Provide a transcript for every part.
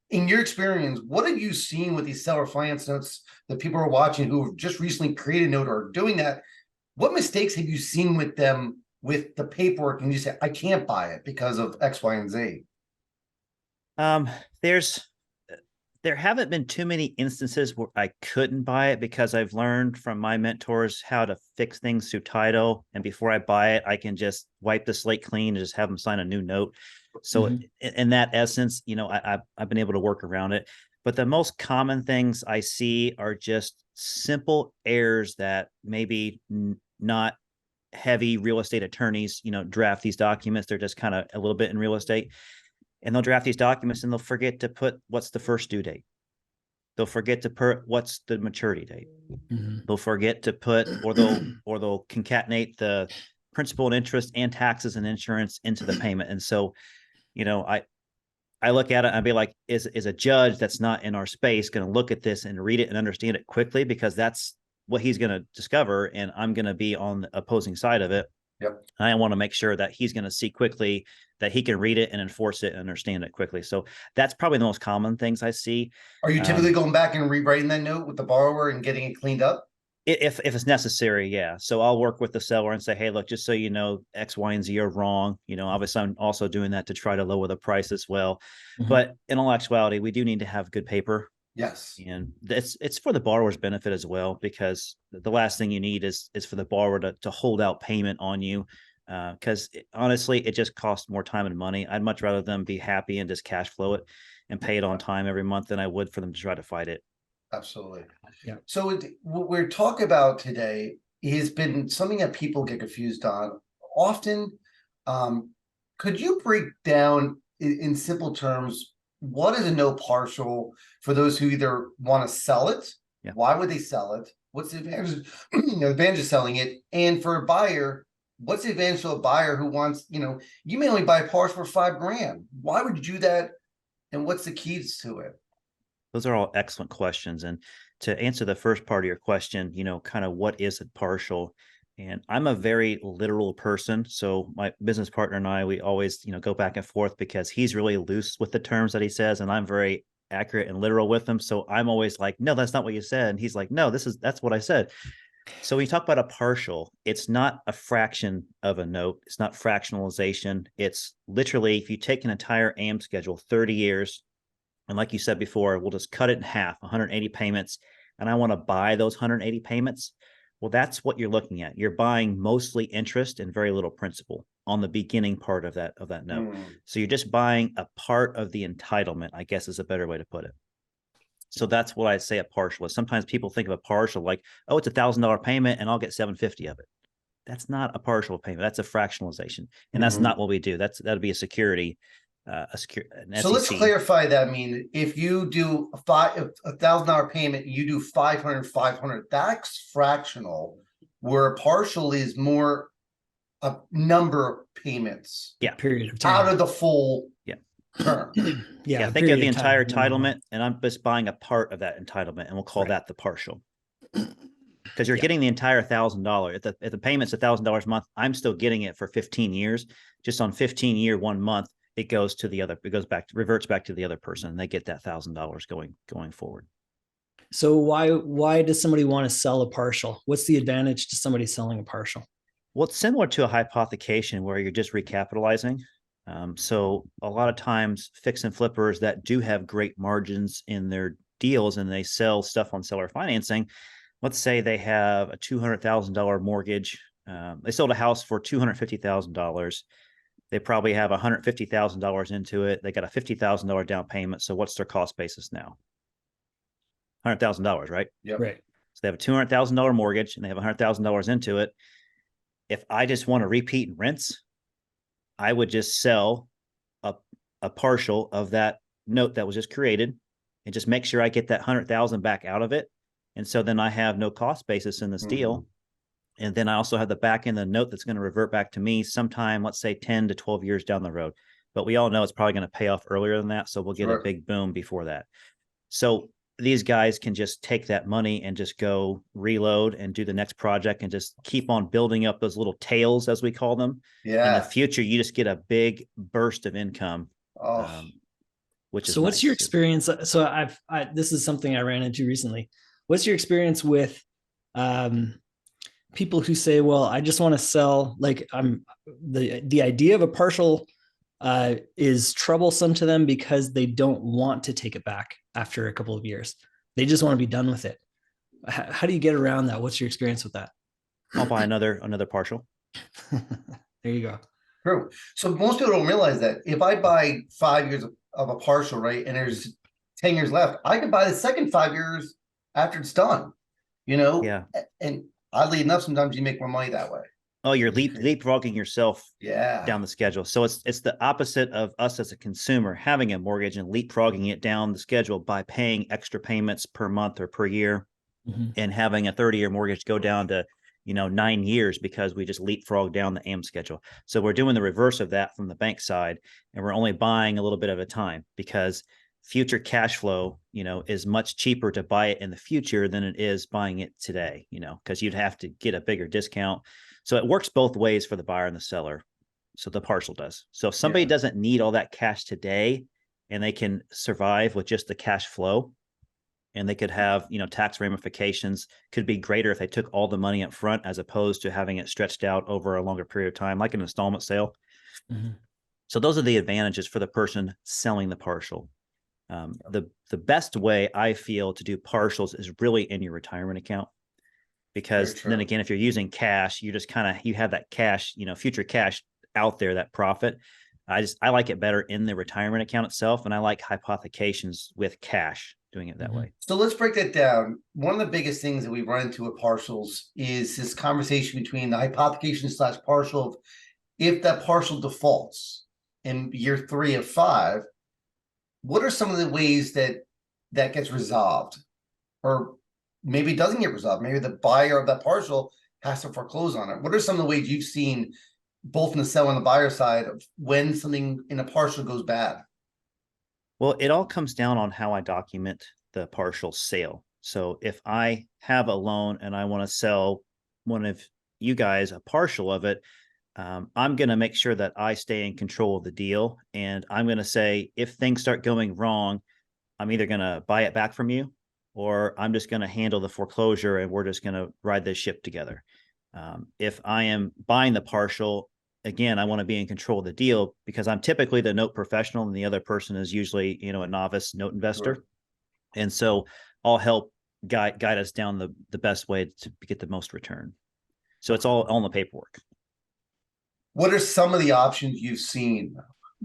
in your experience, what have you seen with these seller finance notes that people are watching who have just recently created a note or are doing that? What mistakes have you seen with them with the paperwork? And you say, I can't buy it because of X, Y, and Z. Um, there's there haven't been too many instances where I couldn't buy it because I've learned from my mentors how to fix things through title. And before I buy it, I can just wipe the slate clean and just have them sign a new note. So in that essence, I've been able to work around it. But the most common things I see are just simple errors that maybe not heavy real estate attorneys, draft these documents. They're just kind of a little bit in real estate, and they'll draft these documents and they'll forget to put what's the first due date. They'll forget to put what's the maturity date. They'll forget to put, or they'll concatenate the principal and interest and taxes and insurance into the payment. And so, I look at it and I'd be like, is a judge that's not in our space going to look at this and read it and understand it quickly? Because that's what he's going to discover. And I'm going to be on the opposing side of it. Yep. I want to make sure that he's going to see quickly, that he can read it and enforce it and understand it quickly. So that's probably the most common things I see. Are you typically going back and rewriting that note with the borrower and getting it cleaned up? If it's necessary, yeah. So I'll work with the seller and say, hey, look, just so you know, X, Y, and Z are wrong. Obviously I'm also doing that to try to lower the price as well. But in all actuality, we do need to have good paper. Yes. And it's for the borrower's benefit as well, because the last thing you need is for the borrower to hold out payment on you. Because honestly, it just costs more time and money. I'd much rather them be happy and just cash flow it and pay it on time every month than I would for them to try to fight it. Absolutely. Yeah. So what we're talking about today has been something that people get confused on often. Could you break down in simple terms, what is a no partial for those who either want to sell it? Yeah. Why would they sell it? What's the advantage, advantage of selling it? And for a buyer, what's the advantage of a buyer who wants, you may only buy a partial for $5,000. Why would you do that? And what's the keys to it? Those are all excellent questions. And to answer the first part of your question, kind of what is a partial? And I'm a very literal person. So my business partner and I, we always, go back and forth because he's really loose with the terms that he says, and I'm very accurate and literal with him. So I'm always like, no, that's not what you said. And he's like, no, that's what I said. So when you talk about a partial, it's not a fraction of a note. It's not fractionalization. It's literally, if you take an entire AM schedule, 30 years, and like you said before, we'll just cut it in half, 180 payments, and I want to buy those 180 payments. Well, that's what you're looking at. You're buying mostly interest and very little principal on the beginning part of that note. So you're just buying a part of the entitlement, I guess is a better way to put it. So that's what I say a partial is. Sometimes people think of a partial like, oh, it's $1,000 payment and I'll get 750 of it. That's not a partial payment. That's a fractionalization. And that's not what we do. That'd be a security. So let's clarify that. I mean, if you do a $1,000 payment, you do 500, that's fractional, where a partial is more a number of payments. Yeah. Period of time. Out of the full term. Yeah. Think of the entire entitlement, and I'm just buying a part of that entitlement, and we'll call that the partial. Because you're getting the entire $1,000. If the payment's $1,000 a month, I'm still getting it for 15 years. Just on 15-year 1 month, it goes to the other. It goes back, reverts back to the other person, and they get that $1,000 going forward. So why does somebody want to sell a partial? What's the advantage to somebody selling a partial? Well, it's similar to a hypothecation where you're just recapitalizing. So a lot of times, fix and flippers that do have great margins in their deals and they sell stuff on seller financing. Let's say they have a $200,000 mortgage. They sold a house for $250,000. They probably have $150,000 into it. They got a $50,000 down payment. So what's their cost basis now? $100,000, right? Yeah. Right. So they have a $200,000 mortgage and they have $100,000 into it. If I just want to repeat and rinse, I would just sell a partial of that note that was just created and just make sure I get that 100,000 back out of it. And so then I have no cost basis in this deal. And then I also have the back end of the note that's going to revert back to me sometime, let's say 10 to 12 years down the road. But we all know it's probably going to pay off earlier than that. So we'll get a big boom before that. So these guys can just take that money and just go reload and do the next project and just keep on building up those little tails, as we call them. Yeah. In the future, you just get a big burst of income. which is So what's your nice. experience? So this is something I ran into recently. What's your experience with people who say, well, I just want to sell, like the idea of a partial is troublesome to them because they don't want to take it back after a couple of years. They just want to be done with it. How do you get around that? What's your experience with that? I'll buy another partial. There you go. True. So most people don't realize that if I buy 5 years of a partial, right, and there's 10 years left, I can buy the second 5 years after it's done, Yeah. And oddly enough, sometimes you make more money that way. Oh, you're leapfrogging yourself Yeah. down the schedule. So it's the opposite of us as a consumer having a mortgage and leapfrogging it down the schedule by paying extra payments per month or per year, and having a 30-year mortgage go down to 9 years because we just leapfrog down the AM schedule. So we're doing the reverse of that from the bank side, and we're only buying a little bit at a time because future cash flow, is much cheaper to buy it in the future than it is buying it today, because you'd have to get a bigger discount. So it works both ways for the buyer and the seller. So the partial does. So if somebody doesn't need all that cash today and they can survive with just the cash flow, and they could have, tax ramifications could be greater if they took all the money up front as opposed to having it stretched out over a longer period of time, like an installment sale. So those are the advantages for the person selling the partial. The best way I feel to do partials is really in your retirement account, because then again, if you're using cash, you just you have that cash, future cash out there, that profit. I like it better in the retirement account itself, and I like hypothecations with cash, doing it that way. So let's break that down. One of the biggest things that we run into with partials is this conversation between the hypothecation / partial of, if that partial defaults in year 3 of 5, what are some of the ways that gets resolved? Or maybe it doesn't get resolved. Maybe the buyer of that partial has to foreclose on it. What are some of the ways you've seen, both in the seller and the buyer side, of when something in a partial goes bad? Well, it all comes down on how I document the partial sale. So if I have a loan and I want to sell one of you guys a partial of it, I'm going to make sure that I stay in control of the deal. And I'm going to say, if things start going wrong, I'm either going to buy it back from you, or I'm just going to handle the foreclosure and we're just going to ride this ship together. If I am buying the partial, again, I want to be in control of the deal because I'm typically the note professional and the other person is usually, a novice note investor. Sure. And so I'll help guide us down the best way to get the most return. So it's all on the paperwork. What are some of the options you've seen?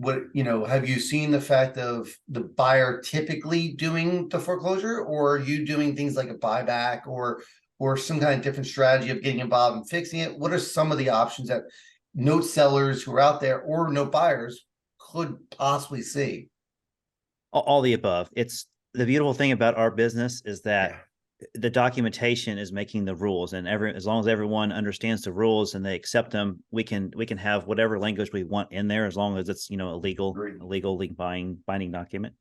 Have you seen the fact of the buyer typically doing the foreclosure, or are you doing things like a buyback or some kind of different strategy of getting involved and fixing it? What are some of the options that note sellers who are out there or note buyers could possibly see? All the above. It's the beautiful thing about our business is that the documentation is making the rules, and as long as everyone understands the rules and they accept them, we can have whatever language we want in there, as long as it's a legal binding document.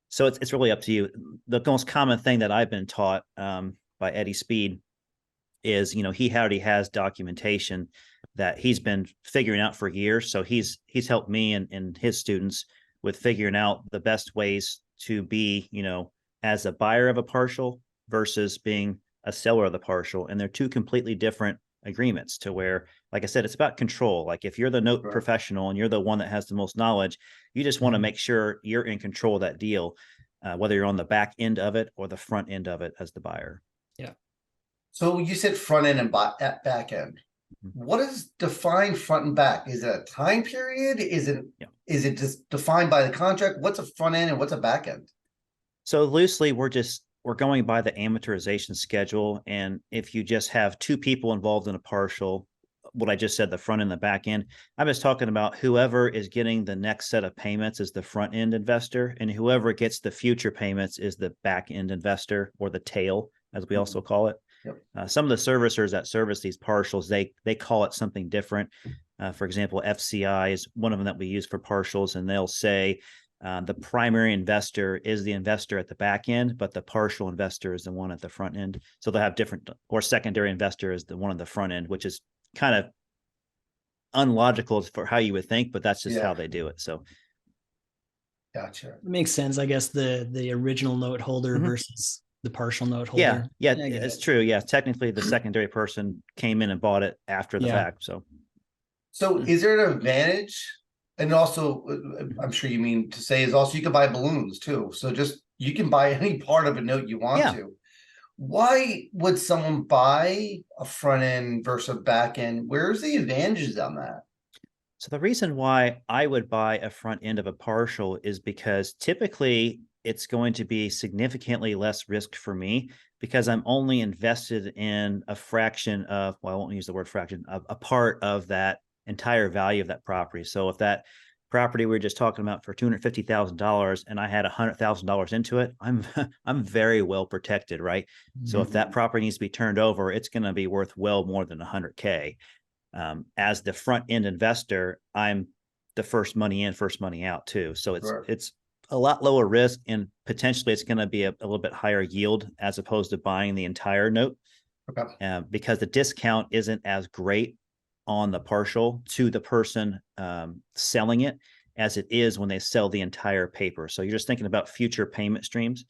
So it's really up to you. The most common thing that I've been taught by Eddie Speed is he already has documentation that he's been figuring out for years. So he's helped me and his students with figuring out the best ways to be as a buyer of a partial versus being a seller of the partial. And they're two completely different agreements, to where, like I said, it's about control. Like if you're the note professional and you're the one that has the most knowledge, you just want to make sure you're in control of that deal, whether you're on the back end of it or the front end of it as the buyer. Yeah. So you said front end and back end. What is defined front and back? Is it a time period? Is it just defined by the contract? What's a front end and what's a back end? So loosely, we're going by the amortization schedule. And if you just have two people involved in a partial, what I just said, the front and the back end, I was talking about whoever is getting the next set of payments is the front end investor, and whoever gets the future payments is the back end investor, or the tail, as we also call it. Yep. Some of the servicers that service these partials, they call it something different. For example, FCI is one of them that we use for partials, and they'll say the primary investor is the investor at the back end, but the partial investor is the one at the front end. So they'll have different, or secondary investor is the one at the front end, which is kind of unlogical for how you would think, but that's just how they do it. So Gotcha. It makes sense, I guess, the original note holder Mhm. versus the partial note Yeah, holder. yeah, I get it's it. true. Yeah, technically the secondary person came in and bought it after the Yeah. fact. So So is there an advantage? And also, I'm sure you mean to say is also you can buy balloons too. So just you can buy any part of a note you want yeah. to. Why would someone buy a front end versus a back end? Where's the advantages on that? So the reason why I would buy a front end of a partial is because typically it's going to be significantly less risk for me because I'm only invested in a fraction of, well, I won't use the word fraction, a part of that entire value of that property. So if that property we were just talking about for $250,000 and I had $100,000 into it, I'm I'm very well protected, right? So if that Mhm. property needs to be turned over, it's going to be worth well more than 100K. As the front end investor, I'm the first money in, first money out too. So Sure. it's a lot lower risk and potentially it's going to be a little bit higher yield as opposed to buying the entire note Okay. because the discount isn't as great on the partial to the person selling it as it is when they sell the entire paper. So you're just thinking about future payment streams.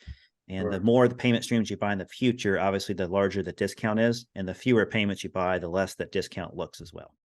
And the Sure. more the payment streams you buy in the future, obviously, the larger the discount is. And the fewer payments you buy, the less that discount looks as well.